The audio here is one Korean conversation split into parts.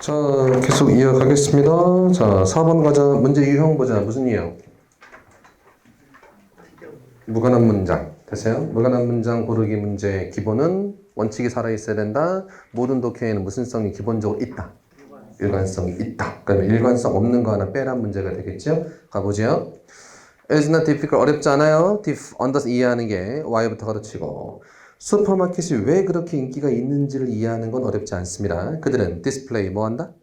자, 계속 이어가겠습니다. 자, 4번 가자. 문제 유형 보자. 무슨 유형? 무관한 문장. 됐어요? 무관한 문장 고르기 문제 기본은 원칙이 살아있어야 된다. 모든 독해에는 무슨 성이 기본적으로 있다. 일관성이 있다. 그러면 일관성 없는 거 하나 빼란 문제가 되겠죠? 가보죠. It's not difficult. 어렵지 않아요. unders 이해하는 게 Y부터 가르치고 슈퍼마켓이 왜 그렇게 인기가 있는지를 이해하는 건 어렵지 않습니다. 그들은 디스플레이 뭐 한다?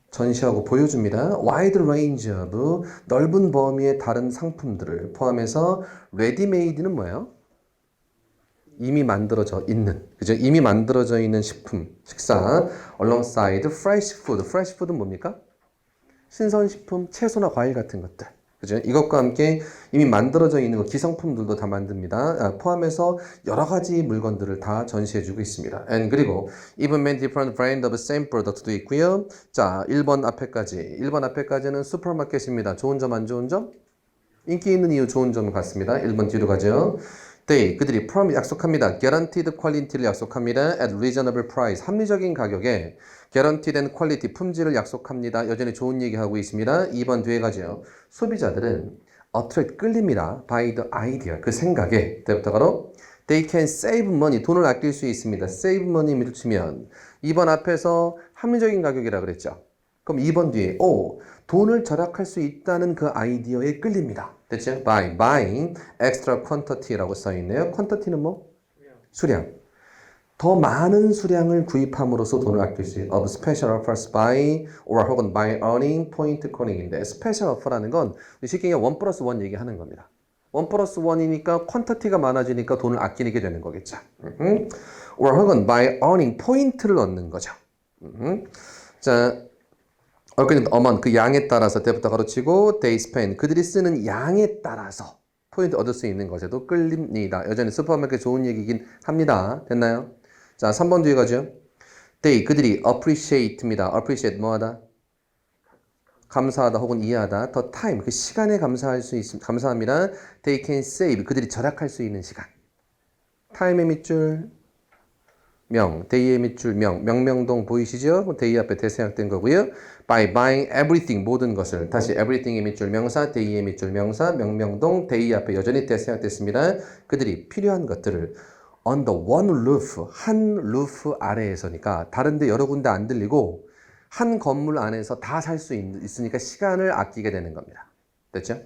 전시하고 보여줍니다. wide range of 넓은 범위의 다른 상품들을 포함해서 ready-made는 뭐예요? 이미 만들어져 있는, 그죠? 이미 만들어져 있는 식품, 식사, alongside fresh food. fresh food는 뭡니까? 신선식품, 채소나 과일 같은 것들. 그죠? 이것과 함께 이미 만들어져 있는 거, 기성품들도 다 만듭니다. 포함해서 여러 가지 물건들을 다 전시해주고 있습니다. And 그리고 even many different brand of same product도 있고요. 자, 1번 앞에까지는 슈퍼마켓입니다. 좋은 점, 안 좋은 점? 인기 있는 이유 좋은 점 같습니다. 1번 뒤로 가죠. 그들이 약속합니다. guaranteed quality를 약속합니다. at reasonable price. 합리적인 가격에 guaranteed quality, 품질을 약속합니다. 여전히 좋은 얘기하고 있습니다. 2번 뒤에 가죠. 소비자들은 attract, 끌립니다. by the idea, 그 생각에. 때부터가로 they can save money, 돈을 아낄 수 있습니다. save money를 치면 2번 앞에서 합리적인 가격이라 그랬죠. 그럼 2번 뒤에 돈을 절약할 수 있다는 그 아이디어에 끌립니다. 됐죠? by buying extra quantity라고 써있네요. quantity는 뭐? 수량. 더 많은 수량을 구입함으로써 돈을 아낄 수 있는 of special offers by or 혹은 by earning point earning인데 special offer라는 건 쉽게 1+1 얘기하는 겁니다. 1+1이니까 quantity가 많아지니까 돈을 아끼게 되는 거겠죠. or 혹은 by earning 포인트를 얻는 거죠. 자, amount, 그 양에 따라서 때부터 가로치고 they spend, 그들이 쓰는 양에 따라서 포인트 얻을 수 있는 것에도 끌립니다. 여전히 슈퍼마켓 좋은 얘기긴 합니다. 됐나요? 자, 3번 뒤에 가죠. 그들이 appreciate입니다. appreciate 뭐하다? 감사하다 혹은 이해하다. the time, 그 시간에 감사합니다. they can save, 그들이 절약할 수 있는 시간. time의 밑줄 day의 밑줄 명명동 보이시죠? day 앞에 대생략된 거고요. by buying everything, 모든 것을. 다시 everything의 밑줄 명사, day의 밑줄 명사, 명명동, day 앞에 여전히 대생략됐습니다. 그들이 필요한 것들을 under one roof, 한 루프 아래에서니까 다른 데 여러 군데 안 들리고 한 건물 안에서 다 살 수 있으니까 시간을 아끼게 되는 겁니다. 됐죠?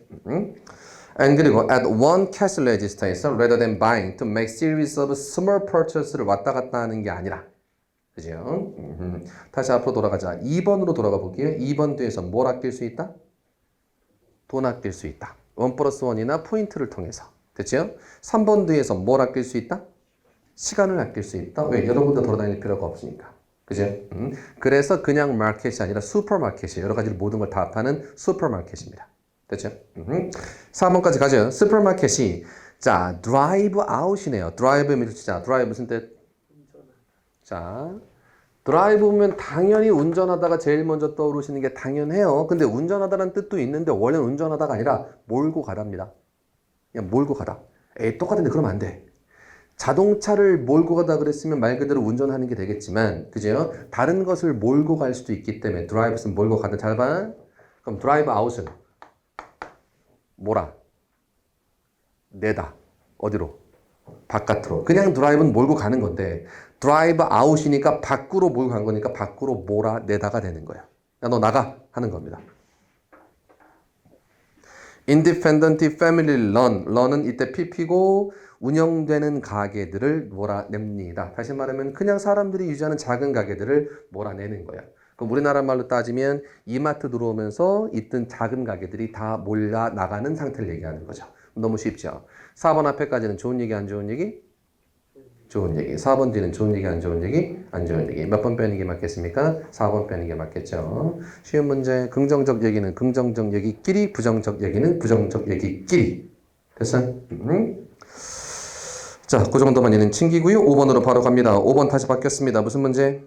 And 그리고 at one cash register에서 rather than buying to make series of small purchases를 왔다 갔다 하는 게 아니라, 그죠? 다시 앞으로 돌아가자. 2번으로 돌아가 볼게요. 2번 뒤에서 뭘 아낄 수 있다? 돈 아낄 수 있다. 1+1이나 포인트를 통해서. 됐죠? 3번 뒤에서 뭘 아낄 수 있다? 시간을 아낄 수 있다. 왜? 여러 군데 돌아다닐 필요가 없으니까. 그죠? 그래서 그냥 마켓이 아니라 슈퍼마켓이에요. 여러 가지 모든 걸 다 합하는 슈퍼마켓입니다. 됐죠? 4번까지 가죠. 슈퍼마켓이 자, drive out이네요. drive의 밑줄 drive 무슨 뜻? 자, 드라이브면 당연히 운전하다가 제일 먼저 떠오르시는 게 당연해요. 근데 운전하다라는 뜻도 있는데 원래는 운전하다가 아니라 몰고 가답니다. 그냥 몰고 가다. 똑같은데 그러면 안 돼. 자동차를 몰고 가다 그랬으면 말 그대로 운전하는 게 되겠지만, 그죠? 다른 것을 몰고 갈 수도 있기 때문에 드라이브는 몰고 가다. 잘 봐. 그럼 드라이브 아웃은 뭐라? 내다. 어디로? 바깥으로. 그냥 드라이브는 몰고 가는 건데 드라이브 아웃이니까 밖으로 몰고 간 거니까 밖으로 몰아내다가 되는 거예요. 야, 너 나가 하는 겁니다. Independent Family Run은 이때 PP고 운영되는 가게들을 몰아냅니다. 다시 말하면 그냥 사람들이 유지하는 작은 가게들을 몰아내는 거예요. 그럼 우리나라 말로 따지면 이마트 들어오면서 있던 작은 가게들이 다 몰려 나가는 상태를 얘기하는 거죠. 너무 쉽죠? 4번 앞에까지는 좋은 얘기, 안 좋은 얘기? 좋은 얘기. 4번 뒤는 좋은 얘기, 안 좋은 얘기? 안 좋은 얘기. 몇 번 빼는 게 맞겠습니까? 4번 빼는 게 맞겠죠. 쉬운 문제, 긍정적 얘기는 긍정적 얘기끼리, 부정적 얘기는 부정적 얘기끼리. 됐어? 자, 그 정도만 얘는 챙기고요. 5번으로 바로 갑니다. 5번 다시 바뀌었습니다. 무슨 문제?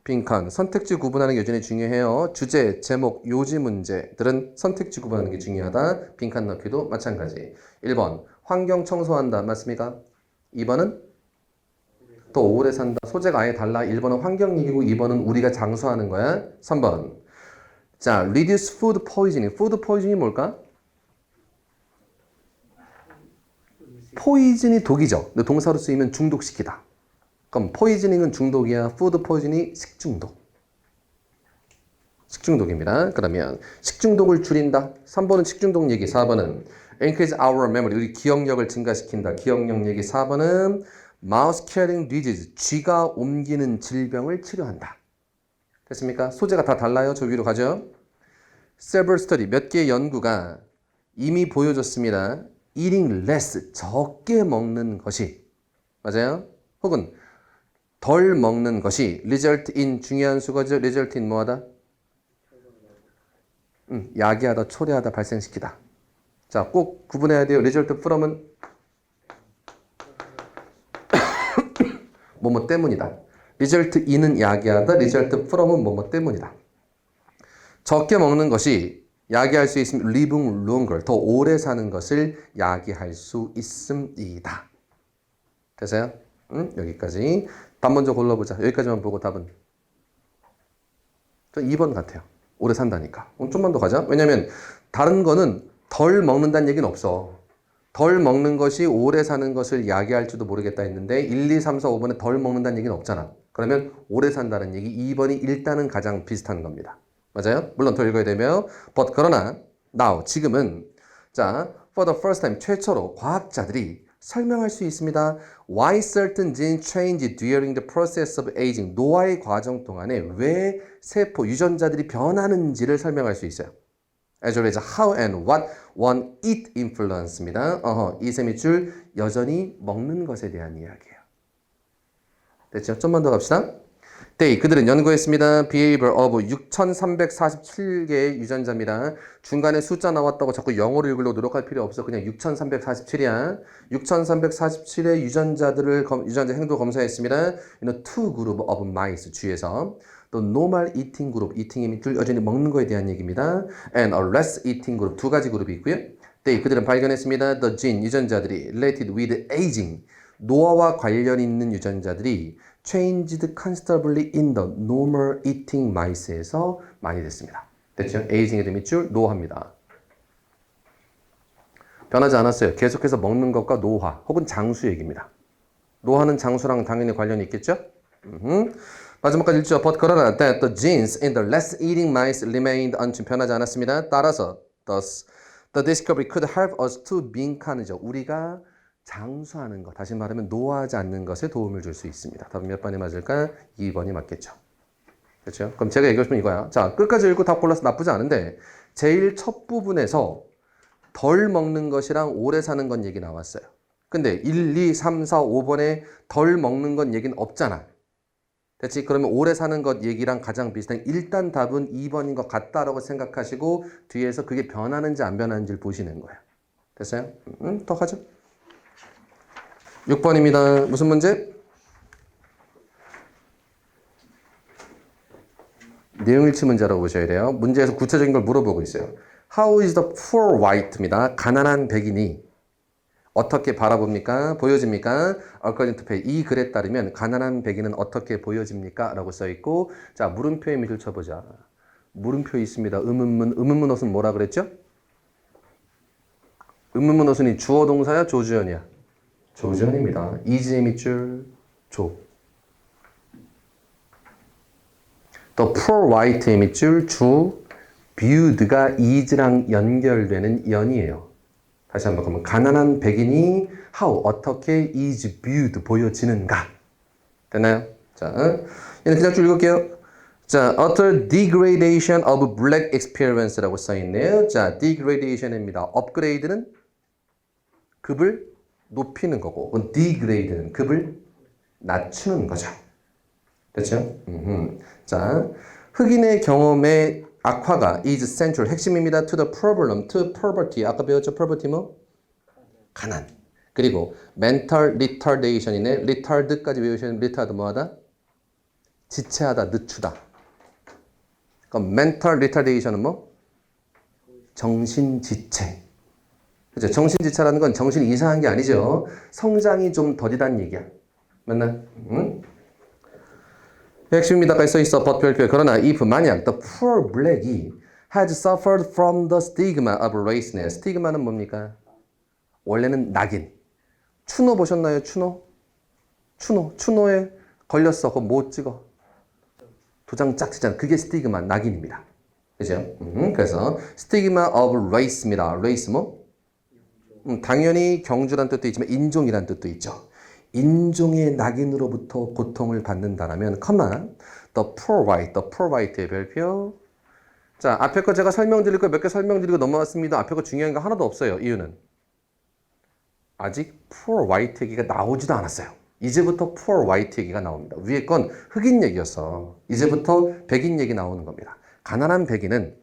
빈칸. 선택지 구분하는 게 여전히 중요해요. 주제, 제목, 요지 문제들은 선택지 구분하는 게 중요하다. 빈칸 넣기도 마찬가지. 1번, 환경 청소한다. 맞습니까? 2번은 더 오래 산다. 소재가 아예 달라. 1번은 환경 얘기고 2번은 우리가 장수하는 거야. 3번. 자, reduce food poisoning. food poisoning이 뭘까? 포이즌이 독이죠. 근데 동사로 쓰이면 중독시키다. 그럼 포이즈닝은 중독이야. 푸드 포이즌이 식중독. 식중독입니다. 그러면 식중독을 줄인다. 3번은 식중독 얘기. 4번은 increase our memory. 우리 기억력을 증가시킨다. 기억력 얘기. 4번은 mouse carrying disease. 쥐가 옮기는 질병을 치료한다. 됐습니까? 소재가 다 달라요. 저 위로 가죠. several study. 몇 개의 연구가 이미 보여줬습니다. eating less. 적게 먹는 것이. 맞아요? 혹은 덜 먹는 것이 result in 중요한 수거죠. result in 뭐하다? 야기하다, 초래하다, 발생시키다. 자, 꼭 구분해야 돼요. result from은 뭐뭐 때문이다. result in은 야기하다, result from은 뭐뭐 때문이다. 적게 먹는 것이 야기할 수 있으면 living longer, 더 오래 사는 것을 야기할 수 있습니다. 됐어요? 여기까지. 답 먼저 골라보자. 여기까지만 보고 답은. 저 2번 같아요. 오래 산다니까. 좀만 더 가자. 왜냐면 다른 거는 덜 먹는다는 얘기는 없어. 덜 먹는 것이 오래 사는 것을 야기할지도 모르겠다 했는데 1, 2, 3, 4, 5번에 덜 먹는다는 얘기는 없잖아. 그러면 오래 산다는 얘기 2번이 일단은 가장 비슷한 겁니다. 맞아요? 물론 더 읽어야 되며 but 그러나 now 지금은 자 for the first time 최초로 과학자들이 설명할 수 있습니다. Why certain genes change during the process of aging. 노화의 과정 동안에 왜 세포, 유전자들이 변하는지를 설명할 수 있어요. As well as how and what one eat influence입니다. 이 셈이 줄 여전히 먹는 것에 대한 이야기예요. 됐죠? 좀만 더 갑시다. They, 그들은 연구했습니다. Behavior of 6,347개의 유전자입니다. 중간에 숫자 나왔다고 자꾸 영어로 읽으려고 노력할 필요 없어. 그냥 6,347이야. 6,347의 유전자 행동 검사했습니다. 이는 two group of mice 주에서 또 normal eating group, eating이 줄 여전히 먹는 거에 대한 얘기입니다. And a less eating group, 두 가지 그룹이 있고요. They, 그들은 발견했습니다. The gene, 유전자들이 related with aging, 노화와 관련 있는 유전자들이 changed considerably in the normal eating mice에서 많이 됐습니다. 됐죠? 에이징의 밑줄 노화입니다. 변하지 않았어요. 계속해서 먹는 것과 노화 혹은 장수 얘기입니다. 노화는 장수랑 당연히 관련이 있겠죠? 마지막까지 읽죠. But 그러나 that the genes in the less eating mice remained unchanged. 변하지 않았습니다. 따라서 thus the discovery could help us to 빈칸이죠. 우리가 장수하는 것, 다시 말하면 노화하지 않는 것에 도움을 줄 수 있습니다. 답은 몇 번이 맞을까? 2번이 맞겠죠. 그렇죠? 그럼 제가 얘기하고 싶은 이거야. 자, 끝까지 읽고 답 골라서 나쁘지 않은데 제일 첫 부분에서 덜 먹는 것이랑 오래 사는 건 얘기 나왔어요. 근데 1, 2, 3, 4, 5번에 덜 먹는 건 얘기는 없잖아. 됐지? 그러면 오래 사는 것 얘기랑 가장 비슷한 일단 답은 2번인 것 같다라고 생각하시고 뒤에서 그게 변하는지 안 변하는지를 보시는 거예요. 됐어요? 더 가죠. 6번입니다. 무슨 문제? 내용일치 문제라고 보셔야 돼요. 문제에서 구체적인 걸 물어보고 있어요. How is the poor white입니다. 가난한 백인이 어떻게 바라봅니까? 보여집니까? According to pay. 이 글에 따르면 가난한 백인은 어떻게 보여집니까? 라고 써있고 자 물음표에 밑을 쳐보자. 물음표 있습니다. 의문문 어순 뭐라 그랬죠? 의문문 어순이 주어 동사야? 조주현이야? 조주현입니다. is의 밑줄 조. The poor white의 밑줄 주. viewed가 is랑 연결되는 연이에요. 다시 한번 그러면 가난한 백인이 how 어떻게 is viewed 보여지는가 됐나요? 자, 얘는 그냥 쭉 읽을게요. 자, utter degradation of black experience라고 써있네요. 자, degradation입니다. 업그레이드는 급을 높이는 거고, degrade는 급을 낮추는 거죠. 됐죠? 자, 흑인의 경험의 악화가 is central, 핵심입니다. to the problem, to poverty. 아까 배웠죠? poverty 뭐? 가난. 그리고 mental retardation이네. retard까지 외우시는 retard 뭐하다? 지체하다, 늦추다. 그럼 mental retardation은 뭐? 정신지체. 그죠? 정신지체라는 건 정신이 이상한 게 아니죠. 성장이 좀 더디다는 얘기야. 맞나? 응? 핵심입니다까지 써있어. but 별표. 그러나 if 만약 the poor black이 had suffered from the stigma of raceness. 스티그마는 뭡니까? 원래는 낙인. 추노 보셨나요? 추노? 추노에 걸렸어. 그거 뭐 찍어? 도장 짝 치잖아. 그게 스티그마, 낙인입니다. 그죠? 그래서 스티그마 of race입니다. race 뭐? 당연히 경주란 뜻도 있지만 인종이란 뜻도 있죠. 인종의 낙인으로부터 고통을 받는다라면, the poor white의 별표. 자, 앞에 거 제가 설명드릴 거 몇 개 설명드리고 넘어왔습니다. 앞에 거 중요한 거 하나도 없어요. 이유는 아직 poor white 얘기가 나오지도 않았어요. 이제부터 poor white 얘기가 나옵니다. 위에 건 흑인 얘기였어. 이제부터 백인 얘기 나오는 겁니다. 가난한 백인은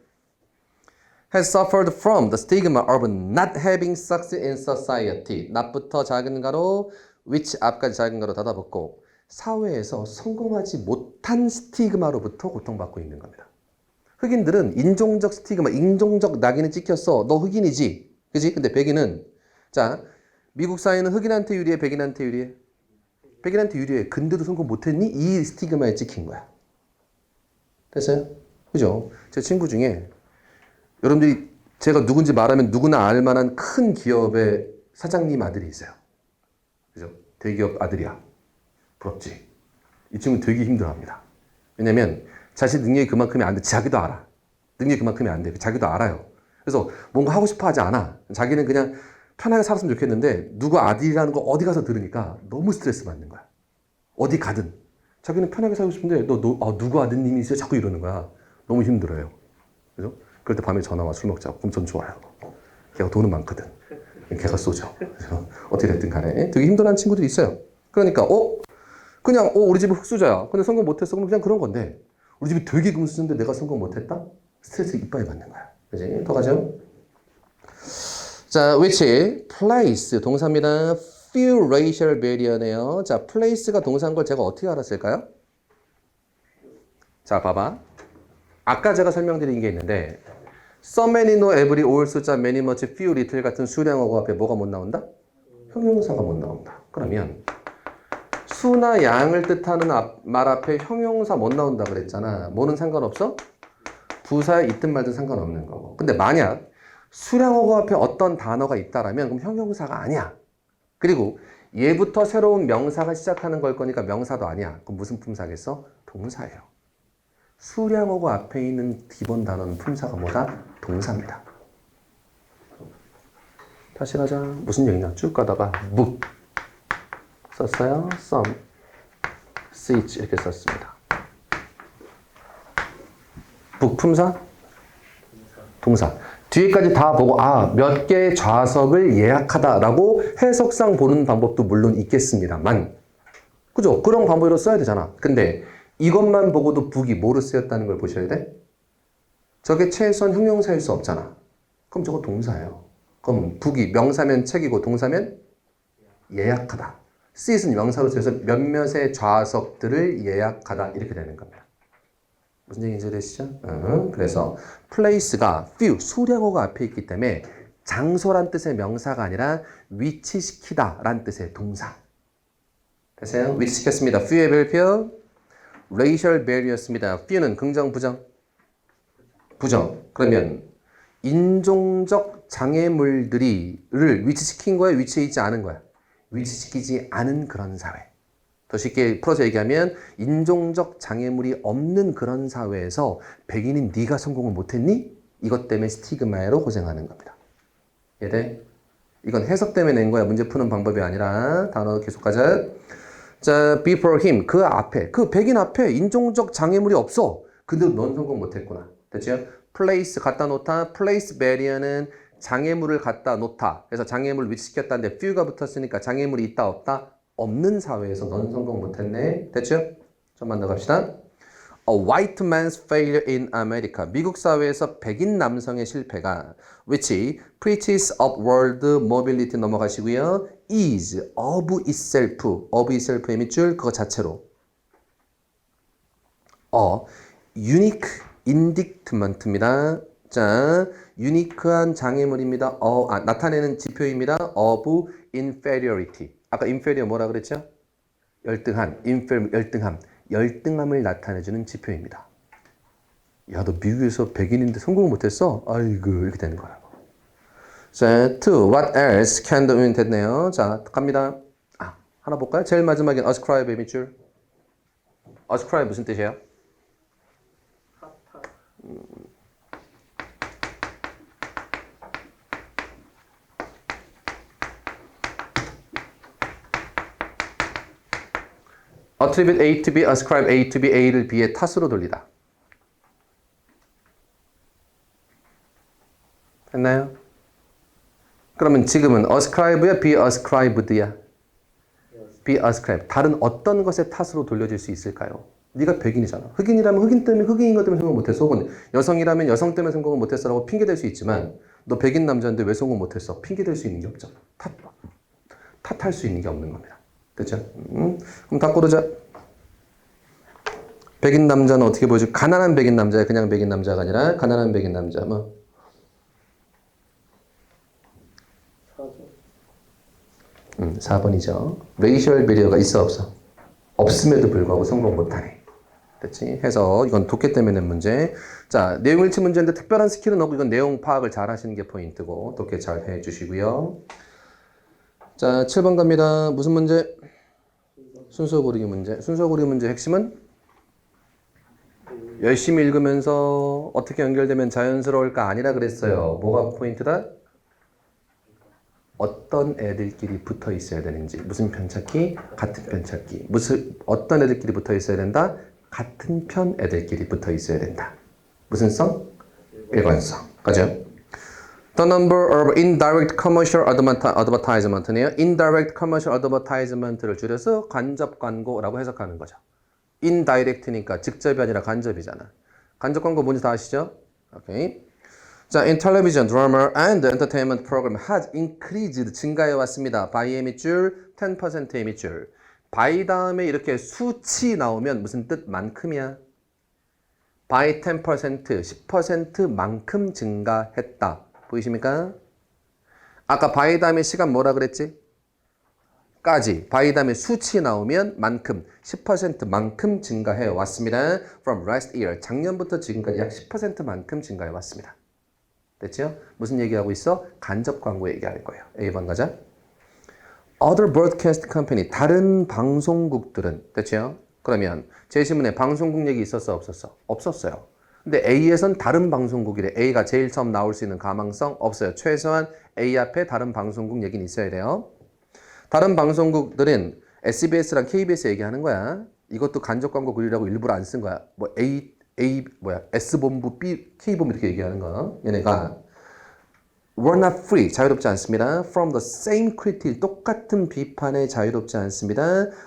has suffered from the stigma of not having success in society. 낮부터 작은 가로, which 앞까지 작은 가로 닫아붙고 사회에서 성공하지 못한 스티그마로부터 고통받고 있는 겁니다. 흑인들은 인종적 스티그마, 인종적 낙인을 찍혔어. 너 흑인이지. 그지? 근데 백인은, 자, 미국 사회는 흑인한테 유리해, 백인한테 유리해? 백인한테 유리해. 근데도 성공 못했니? 이 스티그마에 찍힌 거야. 됐어요? 그죠? 제 친구 중에 여러분들이 제가 누군지 말하면 누구나 알 만한 큰 기업의 사장님 아들이 있어요. 그죠? 대기업 아들이야. 부럽지? 이 친구 되게 힘들어합니다. 왜냐면 자신 능력이 그만큼이 안 돼. 자기도 알아. 능력이 그만큼이 안 돼. 자기도 알아요. 그래서 뭔가 하고 싶어 하지 않아. 자기는 그냥 편하게 살았으면 좋겠는데 누구 아들이라는 거 어디 가서 들으니까 너무 스트레스 받는 거야. 어디 가든. 자기는 편하게 살고 싶은데 누구 아드님이세요? 자꾸 이러는 거야. 너무 힘들어요. 그죠? 그럴 때 밤에 전화 와 술 먹자고. 그럼 전 좋아요. 걔가 돈은 많거든. 걔가 쏘죠. 그래서 어떻게 됐든 간에 되게 힘들어하는 친구들이 있어요. 그러니까 그냥 우리 집은 흑수저야. 근데 성공 못했어. 그럼 그냥 그런 건데 우리 집이 되게 금수저인데 내가 성공 못했다? 스트레스 이빨에 받는 거야. 그지? 더 가죠. 자, which place 동사입니다. few racial barrier네요. 자, place가 동사인 걸 제가 어떻게 알았을까요? 자, 봐봐. 아까 제가 설명드린 게 있는데 some, many, no, every, all, 숫자, many, much, few, little 같은 수량어고 앞에 뭐가 못 나온다? 형용사가 못 나온다. 그러면 수나 양을 뜻하는 말 앞에 형용사 못 나온다 그랬잖아. 뭐는 상관없어? 부사에 있든 말든 상관없는 거고. 근데 만약 수량어고 앞에 어떤 단어가 있다라면 그럼 형용사가 아니야. 그리고 얘부터 새로운 명사가 시작하는 걸 거니까 명사도 아니야. 그럼 무슨 품사겠어? 동사예요. 수량어고 앞에 있는 기본 단어는 품사가 뭐다? 동사입니다. 다시 가자. 무슨 얘기냐? 쭉 가다가 book 썼어요. some, siege 이렇게 썼습니다. book 품사? 동사. 뒤에까지 다 보고 몇 개의 좌석을 예약하다라고 해석상 보는 방법도 물론 있겠습니다만 그죠? 그런 방법으로 써야 되잖아. 근데 이것만 보고도 book이 뭐로 쓰였다는 걸 보셔야 돼? 저게 최소한 형용사일 수 없잖아. 그럼 저거 동사예요. 그럼 book이 명사면 책이고 동사면 예약하다. sit은 명사로 쓰여서 몇몇의 좌석들을 예약하다 이렇게 되는 겁니다. 무슨 얘기인지 이해되시죠? 그래서 place가 few, 수량어가 앞에 있기 때문에 장소란 뜻의 명사가 아니라 위치시키다 란 뜻의 동사. 됐어요? 위치시켰습니다. few의 별표 racial barrier였습니다. few는 긍정, 부정? 부정. 그러면 인종적 장애물들을 위치시킨 거야? 위치해 있지 않은 거야? 위치시키지 않은 그런 사회. 더 쉽게 풀어서 얘기하면 인종적 장애물이 없는 그런 사회에서 백인인 네가 성공을 못했니? 이것 때문에 스티그마로 고생하는 겁니다. 이해돼? 이건 해석 때문에 낸 거야. 문제 푸는 방법이 아니라. 단어 계속 가자. 자, before him. 그 앞에. 그 백인 앞에 인종적 장애물이 없어. 근데 넌 성공 못했구나. 됐죠? place 갖다 놓다. place barrier는 장애물을 갖다 놓다. 그래서 장애물을 위치시켰다는데 few가 붙었으니까 장애물이 있다 없다? 없는 사회에서 넌 성공 못했네. 됐죠? 좀만 더 갑시다. A white man's failure in America. 미국 사회에서 백인 남성의 실패가 which preaches upward mobility 넘어가시고요. is of itself의 밑줄 그거 자체로 unique indictment입니다. 자, 유니크한 장애물입니다. 나타내는 지표입니다. of inferiority. 아까 inferior 뭐라 그랬죠? 열등한, inferior, 열등함을 나타내주는 지표입니다. 야, 너 미국에서 백인인데 성공을 못했어? 아이고, 이렇게 되는 거라고. 자, to what else can the women 됐네요. 자, 갑니다. 하나 볼까요? 제일 마지막엔 ascribe 밑줄. ascribe 무슨 뜻이에요? attribute A to B, ascribe A to B, A를 B의 탓으로 돌리다. 됐나요? 그러면 지금은 ascribe야, be ascribed야? be ascribed. 다른 어떤 것의 탓으로 돌려질 수 있을까요? 네가 백인이잖아. 흑인이라면 흑인 때문에 흑인인 것 때문에 성공 못했어. 혹은 여성이라면 여성 때문에 성공을 못했어라고 핑계댈 수 있지만 너 백인 남자인데 왜 성공 못했어? 핑계댈 수 있는 게 없잖아. 탓할 수 있는 게 없는 겁니다. 됐죠? 그럼 다 고르자. 백인 남자는 어떻게 보여줄? 가난한 백인 남자야. 그냥 백인 남자가 아니라 가난한 백인 남자. 뭐 4번이죠. 레이셜 배리어가 있어 없어? 없음에도 불구하고 성공 못하네. 됐지? 해서 이건 독해 때문에 낸 문제. 자, 내용 일치 문제인데 특별한 스킬은 없고 이건 내용 파악을 잘 하시는 게 포인트고 독해 잘 해주시고요. 자, 7번 갑니다. 무슨 문제? 순서 고르기 문제. 순서 고르기 문제 핵심은 열심히 읽으면서 어떻게 연결되면 자연스러울까 아니라 그랬어요. 뭐가 포인트다? 어떤 애들끼리 붙어 있어야 되는지. 무슨 편 찾기? 같은 편 찾기. 어떤 애들끼리 붙어 있어야 된다? 같은 편 애들끼리 붙어 있어야 된다. 무슨 성? 일관성. 그죠? The number of indirect commercial advertisement네요. indirect commercial advertisement를 줄여서 간접 광고라고 해석하는 거죠. indirect니까 직접이 아니라 간접이잖아. 간접 광고 뭔지 다 아시죠? 오케이. 자, in television, drama, and entertainment program has increased 증가해 왔습니다. by의 밑줄, 10%의 밑줄. by 다음에 이렇게 수치 나오면 무슨 뜻? 만큼이야. by 10%, 10%만큼 증가했다. 보이십니까? 아까 by 다음에 시간 뭐라 그랬지? 까지. by 다음에 수치 나오면 만큼, 10%만큼 증가해 왔습니다. From last year, 작년부터 지금까지 약 10%만큼 증가해 왔습니다. 됐죠? 무슨 얘기하고 있어? 간접 광고 얘기할 거예요. A번 가자. Other broadcast company, 다른 방송국들은, 됐죠? 그러면 제시문에 방송국 얘기 있었어? 없었어? 없었어요. 근데 A에선 다른 방송국이래. A가 제일 처음 나올 수 있는 가망성 없어요. 최소한 A 앞에 다른 방송국 얘기는 있어야 돼요. 다른 방송국들은 SBS랑 KBS 얘기하는 거야. 이것도 간접 광고 그리라고 일부러 안 쓴 거야. 뭐 S본부, K본부 이렇게 얘기하는 거. 얘네가 were not free, 자유롭지 않습니다. From the same critique, 똑같은 비판에 자유롭지 않습니다.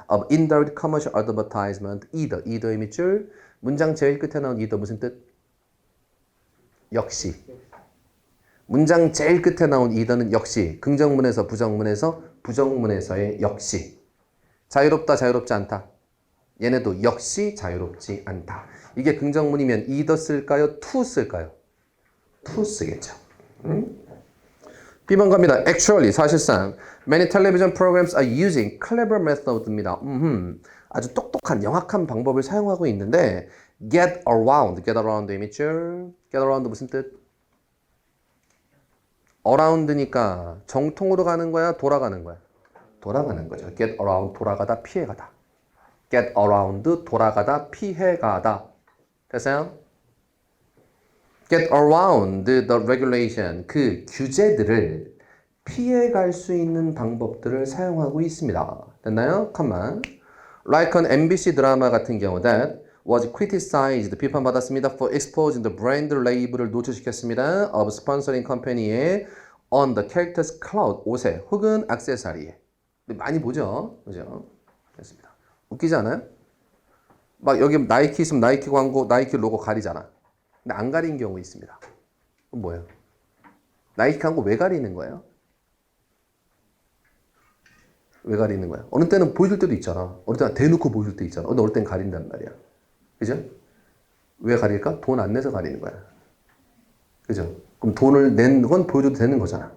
Of indirect commercial advertisement, either의 밑줄. 문장 제일 끝에 나온 either 무슨 뜻? 역시. 문장 제일 끝에 나온 either는 역시. 긍정문에서 부정문에서 부정문에서의 역시. 자유롭다, 자유롭지 않다. 얘네도 역시 자유롭지 않다. 이게 긍정문이면 either 쓸까요? to 쓸까요? to 쓰겠죠. B번 갑니다. Actually, 사실상 many television programs are using clever method입니다. 아주 똑똑한, 영악한 방법을 사용하고 있는데 get around의 밑줄. get around 무슨 뜻? around니까 정통으로 가는 거야? 돌아가는 거야? 돌아가는 거죠. get around, 돌아가다, 피해가다. get around, 돌아가다, 피해가다. 됐어요? get around the regulation, 그 규제들을 피해갈 수 있는 방법들을 사용하고 있습니다. 됐나요? 컴만. Like an MBC 드라마 같은 경우 that was criticized, 비판받았습니다. for exposing the brand label을 노출시켰습니다. of sponsoring company에 on the character's cloth, 옷에 혹은 액세서리에. 많이 보죠? 그죠? 됐습니다. 웃기지 않아요? 막 여기 나이키 있으면 나이키 광고, 나이키 로고 가리잖아. 근데 안 가린 경우 있습니다. 그럼 뭐예요? 나이키 광고 왜 가리는 거예요? 왜 가리는 거야? 어느 때는 보여줄 때도 있잖아. 어느 때는 대놓고 보여줄 때 있잖아. 근데 어느 때는 가린단 말이야. 그죠? 왜 가릴까? 돈 안 내서 가리는 거야. 그죠? 그럼 돈을 낸 건 보여줘도 되는 거잖아.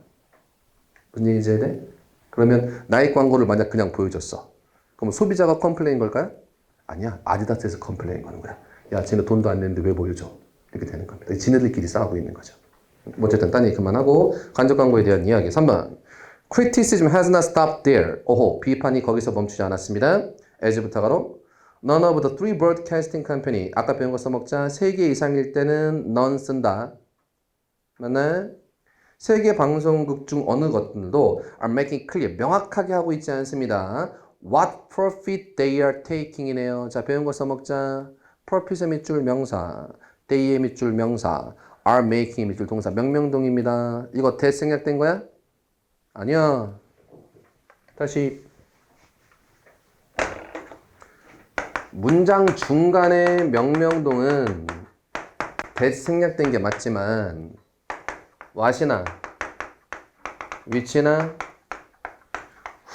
무슨 얘기인지 해야 돼? 그러면 나이키 광고를 만약 그냥 보여줬어. 그럼 소비자가 컴플레인 걸까요? 아니야. 아디다스에서 컴플레인 거는 거야. 야, 쟤네 돈도 안 냈는데 왜 보여줘? 이렇게 되는 겁니다. 지네들끼리 싸우고 있는 거죠. 어쨌든 딴 얘기 그만하고 간접 광고에 대한 이야기. 3번. Criticism has not stopped there. 오호, 비판이 거기서 멈추지 않았습니다. as부터 가로. None of the three broadcasting company. 아까 배운 거 써먹자. 3개 이상일 때는 none 쓴다. 맞나요? 3개 방송국 중 어느 것들도 are making clear. 명확하게 하고 있지 않습니다. What profit they are taking 이네요. 자, 배운 거 써먹자. profit의 밑줄 명사. they의 밑줄 명사. are making 밑줄 동사. 명명동입니다. 이거 대 생략된 거야? 아니야. 다시. 문장 중간에 명명동은 대 생략된 게 맞지만 what이나 which나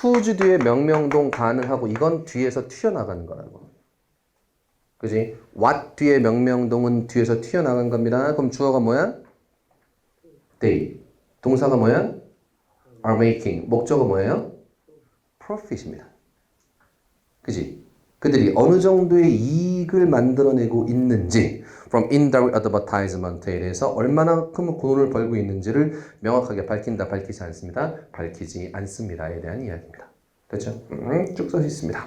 whose 뒤에 명명동 가능하고 이건 뒤에서 튀어나가는 거라고. 그지? what 뒤에 명명동은 뒤에서 튀어나간 겁니다. 그럼 주어가 뭐야? they. 동사가 뭐야? are making. 목적어 뭐예요? profit입니다. 그지? 그들이 어느 정도의 이익을 만들어내고 있는지 from indirect advertisement에 대해서 얼마나 큰 돈을 벌고 있는지를 명확하게 밝힌다, 밝히지 않습니다. 밝히지 않습니다에 대한 이야기입니다. 됐죠? 쭉 써져 있습니다.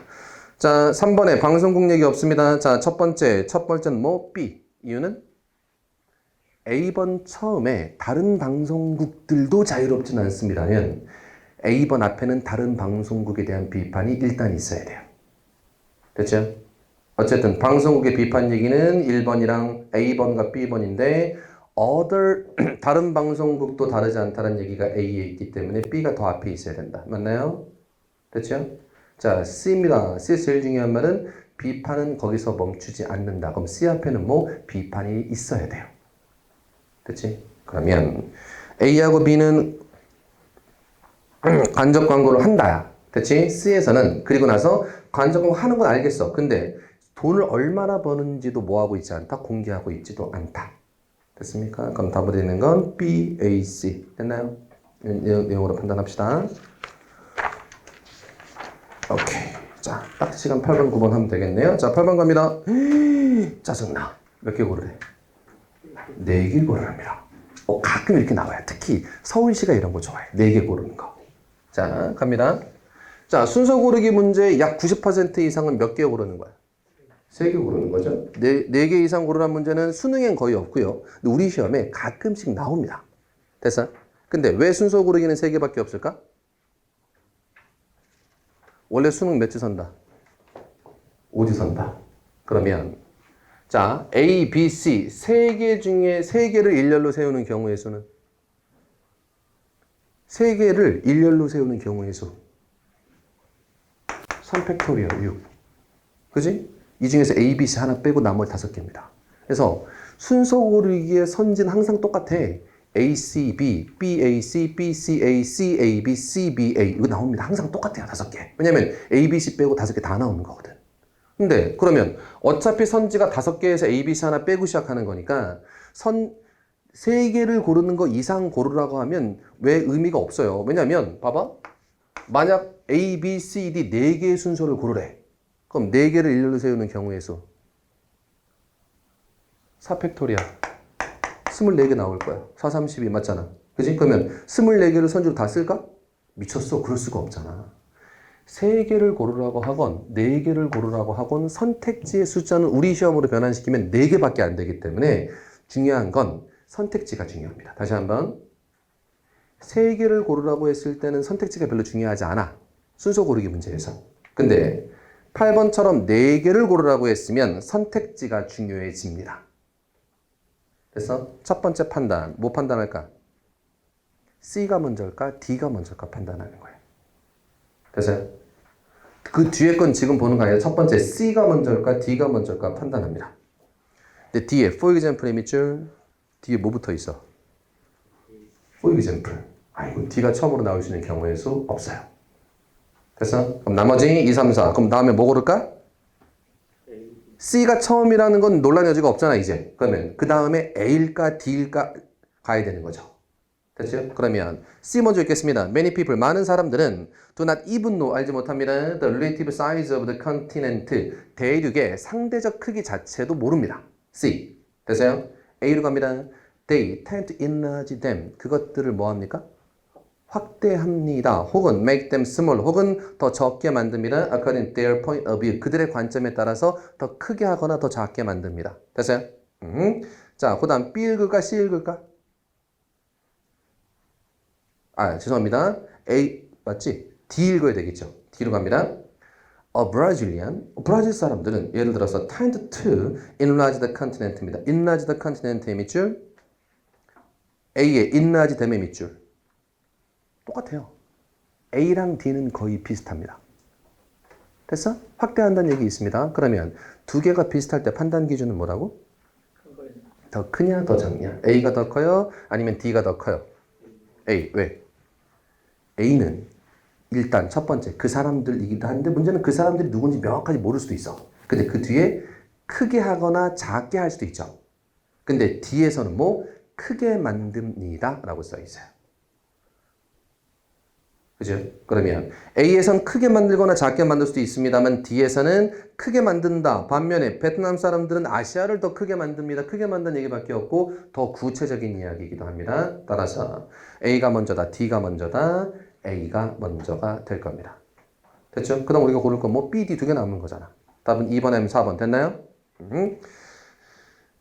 자, 3번에 방송국 얘기 없습니다. 자, 첫 번째는 뭐? B. 이유는? A번 처음에 다른 방송국들도 자유롭진 않습니다면 A번 앞에는 다른 방송국에 대한 비판이 일단 있어야 돼요. 됐죠? 어쨌든 방송국의 비판 얘기는 1번이랑 A번과 B번인데 다른 방송국도 다르지 않다는 얘기가 A에 있기 때문에 B가 더 앞에 있어야 된다. 맞나요? 됐죠? 자, C입니다. C 제일 중요한 말은 비판은 거기서 멈추지 않는다. 그럼 C 앞에는 뭐? 비판이 있어야 돼요. 됐지? 그러면 A하고 B는 간접 광고를 한다. 됐지? C에서는 그리고 나서 간접 광고 하는 건 알겠어. 근데 돈을 얼마나 버는지도 뭐하고 있지 않다? 공개하고 있지도 않다. 됐습니까? 그럼 답으로 되는 건 B, A, C. 됐나요? 내용으로 판단합시다. 오케이. 자, 딱 시간 8번, 9번 하면 되겠네요. 자, 8번 갑니다. 짜증나. 몇 개 고르래? 4개 고르랍니다. 가끔 이렇게 나와요. 특히 서울시가 이런 거 좋아해. 4개 고르는 거. 자, 갑니다. 자, 순서 고르기 문제 약 90% 이상은 몇 개 고르는 거야? 3개 고르는 거죠. 4개 이상 고르란 문제는 수능엔 거의 없고요. 근데 우리 시험에 가끔씩 나옵니다. 됐어? 근데 왜 순서 고르기는 3개밖에 없을까? 원래 수능 몇 주 선다? 5주 선다. 그러면 자, A, B, C 3개 중에 3개를 일렬로 세우는 경우의 수는? 3개를 일렬로 세우는 경우의 수 3팩토리얼 6. 그지? 이 중에서 A, B, C 하나 빼고 나머지 5개입니다. 그래서 순서 고르기의 선지는 항상 똑같아. A, C, B, B, A, C, B, C, A, C, A, B, C, B, A 이거 나옵니다. 항상 똑같아요. 5개. 왜냐면 A, B, C 빼고 5개 다 나오는 거거든. 근데 그러면 어차피 선지가 5개에서 A, B, C 하나 빼고 시작하는 거니까 3개를 고르는 거 이상 고르라고 하면 왜 의미가 없어요. 왜냐면 봐봐. 만약 A, B, C, D 4개의 순서를 고르래. 그럼 4개를 일렬로 세우는 경우의 수 4팩토리얼 24개 나올 거야. 4, 32 맞잖아. 그치? 그러면 24개를 선지로 다 쓸까? 미쳤어. 그럴 수가 없잖아. 3개를 고르라고 하건 4개를 고르라고 하건 선택지의 숫자는 우리 시험으로 변환시키면 4개밖에 안 되기 때문에 중요한 건 선택지가 중요합니다. 다시 한번 3개를 고르라고 했을 때는 선택지가 별로 중요하지 않아. 순서 고르기 문제에서. 근데 8번처럼 4개를 고르라고 했으면 선택지가 중요해집니다. 그래서 첫 번째 판단, 뭐 판단할까? C가 먼저일까? D가 먼저일까 판단하는 거예요. 그래서 그 뒤에 건 지금 보는 거 아니라 첫 번째 C가 먼저일까? D가 먼저일까 판단합니다. 근데 뒤에 for example의 밑줄 뒤에 뭐 붙어 있어? for example. 이거 D가 처음으로 나올 수 있는 경우의 수 없어요. 됐어? 그럼 나머지 2, 3, 4. 그럼 다음에 뭐 고를까? C가 처음이라는 건 논란 여지가 없잖아, 이제. 그러면 그 다음에 A일까 D일까 가야 되는 거죠. 됐죠? 그러면 C 먼저 읽겠습니다. Many people, 많은 사람들은 do not even know, 알지 못합니다. The relative size of the continent, 대륙의 상대적 크기 자체도 모릅니다. C, 됐어요? A로 갑니다. They tend to enlarge them, 그것들을 뭐합니까? 확대합니다. 혹은 make them small, 혹은 더 적게 만듭니다. According to their point of view, 그들의 관점에 따라서 더 크게 하거나 더 작게 만듭니다. 됐어요? 자, 그 다음 B 읽을까? C 읽을까? 죄송합니다. A 맞지? D 읽어야 되겠죠. D로 갑니다. A Brazilian, 브라질 사람들은 예를 들어서 tend to enlarge the continent입니다. enlarge the continent의 밑줄, A의 enlarge them의 밑줄. 똑같아요. A랑 D는 거의 비슷합니다. 됐어? 확대한다는 얘기 있습니다. 그러면 두 개가 비슷할 때 판단 기준은 뭐라고? 더 크냐 더 작냐? A가 더 커요? 아니면 D가 더 커요? A. 왜? A는 일단 첫 번째 그 사람들이기도 한데 문제는 그 사람들이 누군지 명확하게 모를 수도 있어. 근데 그 뒤에 크게 하거나 작게 할 수도 있죠. 근데 D에서는 뭐 크게 만듭니다 라고 써 있어요. 그죠? 그러면 A에선 크게 만들거나 작게 만들 수도 있습니다만 D에서는 크게 만든다. 반면에 베트남 사람들은 아시아를 더 크게 만듭니다. 크게 만드는 얘기밖에 없고 더 구체적인 이야기이기도 합니다. 따라서 A가 먼저다, D가 먼저다, A가 먼저가 될 겁니다. 됐죠? 그 다음 우리가 고를 건 뭐 B, D 두 개 남은 거잖아. 답은 2번, M, 4번 됐나요?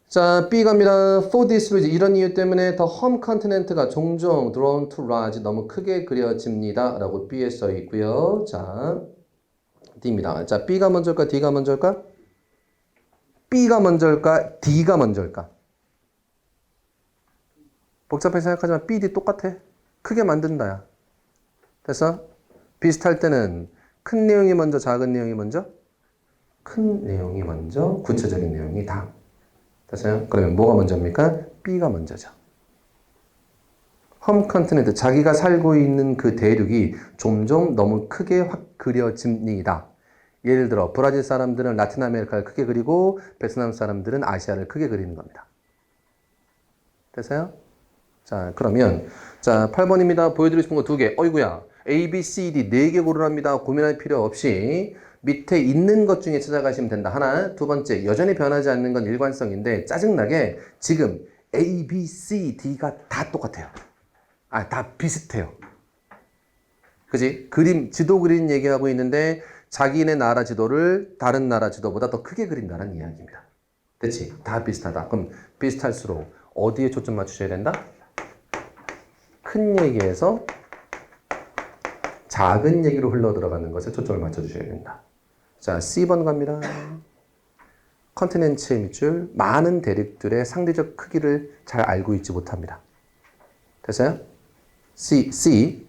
자, B 갑니다. For this reason, 이런 이유 때문에 the home continent가 종종 drawn to large, 너무 크게 그려집니다. 라고 B에 써 있고요. 자, D입니다. 자, B가 먼저일까? D가 먼저일까? B가 먼저일까? D가 먼저일까? 복잡하게 생각하지만 B, D 똑같아. 크게 만든다야. 됐어? 비슷할 때는 큰 내용이 먼저, 작은 내용이 먼저? 큰 내용이 먼저, 구체적인 내용이 다음. 됐어요? 그러면 뭐가 먼저입니까? B가 먼저죠. 홈 컨티넨트, 자기가 살고 있는 그 대륙이 점점 너무 크게 확 그려집니다. 예를 들어 브라질 사람들은 라틴 아메리카를 크게 그리고 베트남 사람들은 아시아를 크게 그리는 겁니다. 됐어요? 자, 그러면 자 8번입니다. 보여드리고 싶은 거 두 개. 어이구야. A, B, C, D 4개 고르랍니다. 고민할 필요 없이 밑에 있는 것 중에 찾아가시면 된다. 하나. 두 번째, 여전히 변하지 않는 건 일관성인데 짜증나게 지금 A, B, C, D가 다 똑같아요. 다 비슷해요. 그지? 그림, 지도 그린 얘기하고 있는데 자기네 나라 지도를 다른 나라 지도보다 더 크게 그린다는 이야기입니다. 됐지? 다 비슷하다. 그럼 비슷할수록 어디에 초점 맞추셔야 된다? 큰 얘기에서 작은 얘기로 흘러 들어가는 것에 초점을 맞춰주셔야 된다. 자, C번 갑니다. 컨티넨츠의 밑줄, 많은 대륙들의 상대적 크기를 잘 알고 있지 못합니다. 됐어요? C.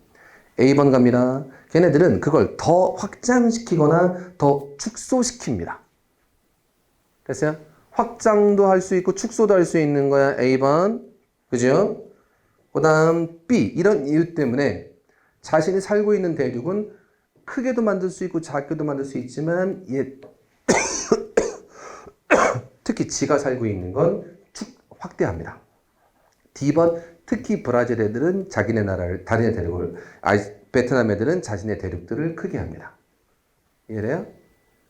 A번 갑니다. 걔네들은 그걸 더 확장시키거나 더 축소시킵니다. 됐어요? 확장도 할 수 있고 축소도 할 수 있는 거야. A번. 그죠? 그 다음 B. 이런 이유 때문에 자신이 살고 있는 대륙은 크게도 만들 수 있고 작게도 만들 수 있지만 특히 지가 살고 있는 건 확대합니다. D번 특히 브라질 애들은 자기네 나라를 다른 대륙을 베트남 애들은 자신의 대륙들을 크게 합니다. 이해돼요?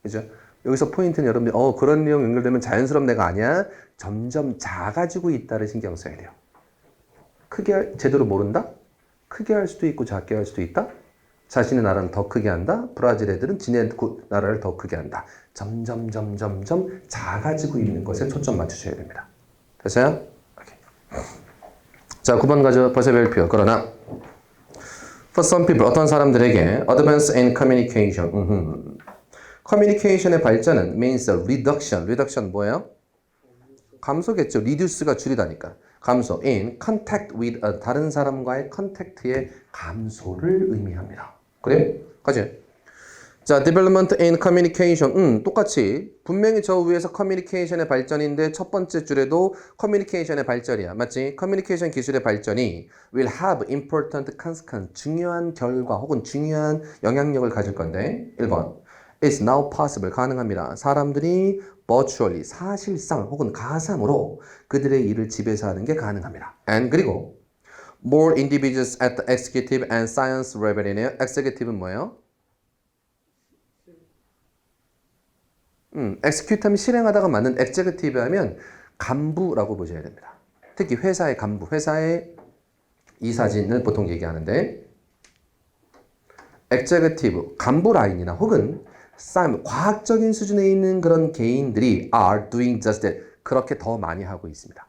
그죠? 여기서 포인트는 여러분들 그런 내용 연결되면 자연스럽네가 아니야. 점점 작아지고 있다를 신경 써야 돼요. 크게 제대로 모른다? 크게 할 수도 있고 작게 할 수도 있다? 자신의 나라는 더 크게 한다. 브라질 애들은 지네 나라를 더 크게 한다. 점점 작아지고 있는 것에 초점 맞추셔야 됩니다. 됐어요? 오케이. 자, 9번 가죠. 벌써 별표. 그러나 for some people, 어떤 사람들에게 advance in communication. communication의 발전은 means reduction. reduction 뭐예요? 감소겠죠. reduce가 줄이다니까. 감소. in contact with 다른 사람과의 컨택트의 감소를 의미합니다. 그래? 가지? 자, development in communication. 똑같이 분명히 저 위에서 communication의 발전인데 첫 번째 줄에도 communication의 발전이야. 맞지? communication 기술의 발전이 will have important consequence. 중요한 결과 혹은 중요한 영향력을 가질 건데 1번. It's now possible. 가능합니다. 사람들이 virtually 사실상 혹은 가상으로 그들의 일을 집에서 하는 게 가능합니다. And 그리고 more individuals at the executive and science level이네요. executive는 뭐예요? execute 하면 실행하다가 맞는 executive 하면 간부라고 보셔야 됩니다. 특히 회사의 간부, 회사의 이사진을 보통 얘기하는데 executive, 간부 라인이나 혹은 과학적인 수준에 있는 그런 개인들이 are doing just that. 그렇게 더 많이 하고 있습니다.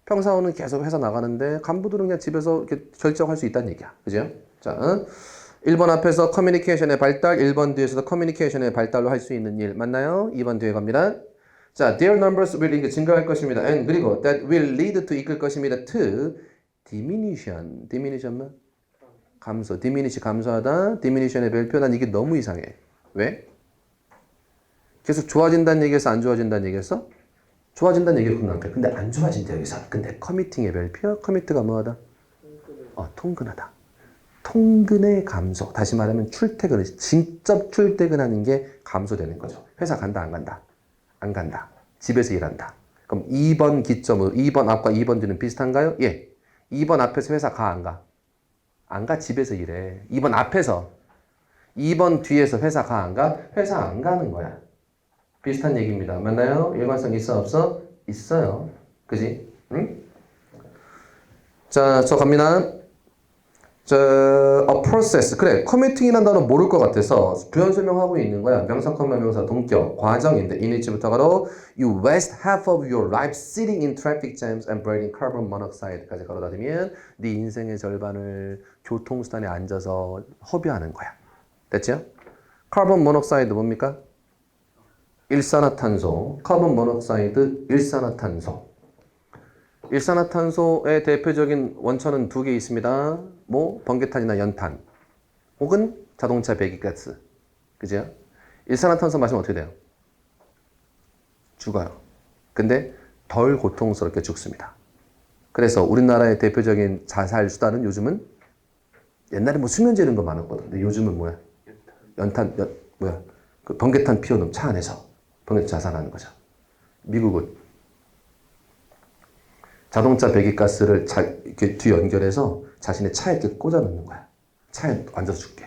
평사원은 계속 회사 나가는데 간부들은 그냥 집에서 이렇게 결정할 수 있다는 얘기야. 그죠? 자, 1번 앞에서 커뮤니케이션의 발달, 1번 뒤에서도 커뮤니케이션의 발달로 할 수 있는 일 맞나요? 2번 뒤에 갑니다. 자, their numbers will 증가할 것입니다. and 그리고 that will lead to 이끌 것입니다. to diminution. diminution 뭐? 감소. diminish 감소하다. diminution의 별표. 난 이게 너무 이상해. 왜? 계속 좋아진다는 얘기에서 안 좋아진다는 얘기에서? 좋아진다는 얘기가 끝났대. 근데 안 좋아진다 여기서. 근데 커미팅의 별표. 커미트가 뭐하다? 통근하다. 통근의 감소. 다시 말하면 출퇴근을 직접 출퇴근하는 게 감소되는 거죠. 회사 간다 안 간다? 안 간다. 집에서 일한다. 그럼 2번 기점으로 2번 앞과 2번 뒤는 비슷한가요? 예. 2번 앞에서 회사 가 안 가? 안 가. 집에서 일해. 2번 앞에서 2번 뒤에서 회사 가 안 가? 회사 안 가는 거야. 비슷한 얘기입니다. 맞나요? 일관성 있어 없어? 있어요. 그지? 응? 자, 저 갑니다. a process. 그래, committing이라는 단어 모를 것 같아서 부연 설명하고 있는 거야. 명사, 명사, 동격, 과정인데 in which부터 가로 you waste half of your life sitting in traffic jams and breathing carbon monoxide까지 가로다 대면 네 인생의 절반을 교통수단에 앉아서 허비하는 거야. 됐죠? 카본 모노옥사이드 뭡니까? 일산화탄소. 카본 모노옥사이드 일산화탄소. 일산화탄소의 대표적인 원천은 두 개 있습니다. 뭐 번개탄이나 연탄 혹은 자동차 배기가스. 그죠? 일산화탄소 마시면 어떻게 돼요? 죽어요. 근데 덜 고통스럽게 죽습니다. 그래서 우리나라의 대표적인 자살 수단은 요즘은 옛날에 뭐 수면제 이런 거 많았거든. 근데 요즘은 뭐야? 연탄, 그 번개탄 피워놓은 차 안에서 번개탄 자살하는 거죠. 미국은 자동차 배기가스를 이렇게 뒤 연결해서 자신의 차에 이렇게 꽂아 놓는 거야. 차에 앉아서 죽게.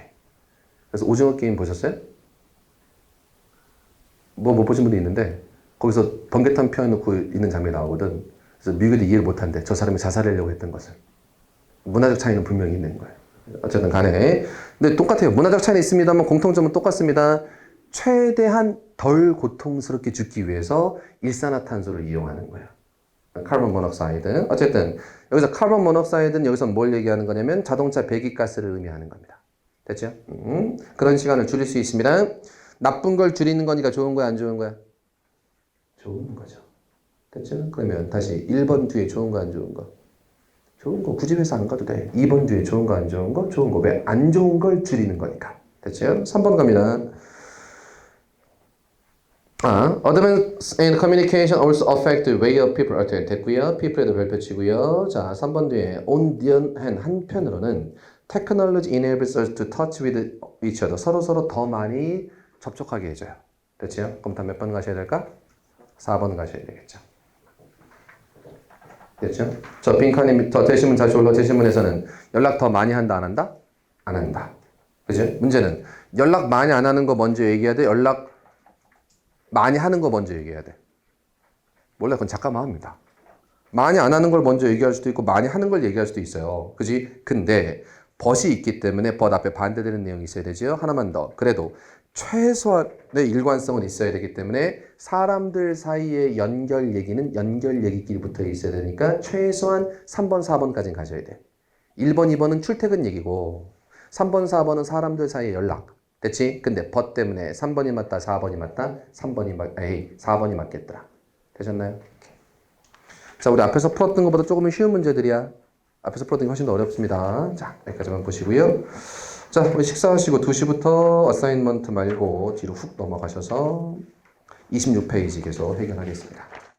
그래서 오징어 게임 보셨어요? 뭐 못 보신 분이 있는데 거기서 번개탄 피워놓고 있는 장면이 나오거든. 그래서 미국이 이해를 못한대. 저 사람이 자살하려고 했던 것을. 문화적 차이는 분명히 있는 거예요. 어쨌든 간에. 근데 똑같아요. 문화적 차이는 있습니다만 공통점은 똑같습니다. 최대한 덜 고통스럽게 죽기 위해서 일산화탄소를 이용하는 거예요. 카본 모노옥사이드. 어쨌든 여기서 카본 모노옥사이드는 여기서 뭘 얘기하는 거냐면 자동차 배기가스를 의미하는 겁니다. 됐죠? 그런 시간을 줄일 수 있습니다. 나쁜 걸 줄이는 거니까 좋은 거야 안 좋은 거야? 좋은 거죠. 됐죠? 그러면 다시 1번 뒤에 좋은 거 안 좋은 거? 좋은 거 굳이 회사 안 가도 돼. 2번 뒤에 좋은 거 안 좋은 거? 좋은 거. 왜? 안 좋은 걸 줄이는 거니까. 됐죠? 3번 갑니다. Advance in communication also affect the way of people are 됐고요. people에도 별표 치고요. 자, 3번 뒤에 on the hand 한편으로는 technology enables us to touch with each other. 서로 더 많이 접촉하게 해줘요. 됐죠? 그럼 다 몇 번 가셔야 될까? 4번 가셔야 되겠죠. 됐죠? 저 빈칸이 더 대시문 다시 올라 대시문에서는 연락 더 많이 한다 안 한다? 안 한다. 그죠? 문제는 연락 많이 안 하는 거 먼저 얘기해야 돼? 연락 많이 하는 거 먼저 얘기해야 돼. 원래 그건 작가 마음입니다. 많이 안 하는 걸 먼저 얘기할 수도 있고 많이 하는 걸 얘기할 수도 있어요. 그지? 근데 벗이 있기 때문에 벗 앞에 반대되는 내용이 있어야 되죠. 하나만 더. 그래도 최소한의 일관성은 있어야 되기 때문에 사람들 사이의 연결 얘기는 연결 얘기끼리 붙어 있어야 되니까 최소한 3번, 4번까지는 가셔야 돼. 1번, 2번은 출퇴근 얘기고 3번, 4번은 사람들 사이의 연락. 됐지? 근데 벗 때문에 3번이 맞다, 4번이 맞다, 4번이 맞겠더라. 되셨나요? 자, 우리 앞에서 풀었던 것보다 조금은 쉬운 문제들이야. 앞에서 풀었던 게 훨씬 더 어렵습니다. 자, 여기까지만 보시고요. 자, 우리 식사하시고 2시부터 어사인먼트 말고 뒤로 훅 넘어가셔서 26페이지 계속 해결하겠습니다.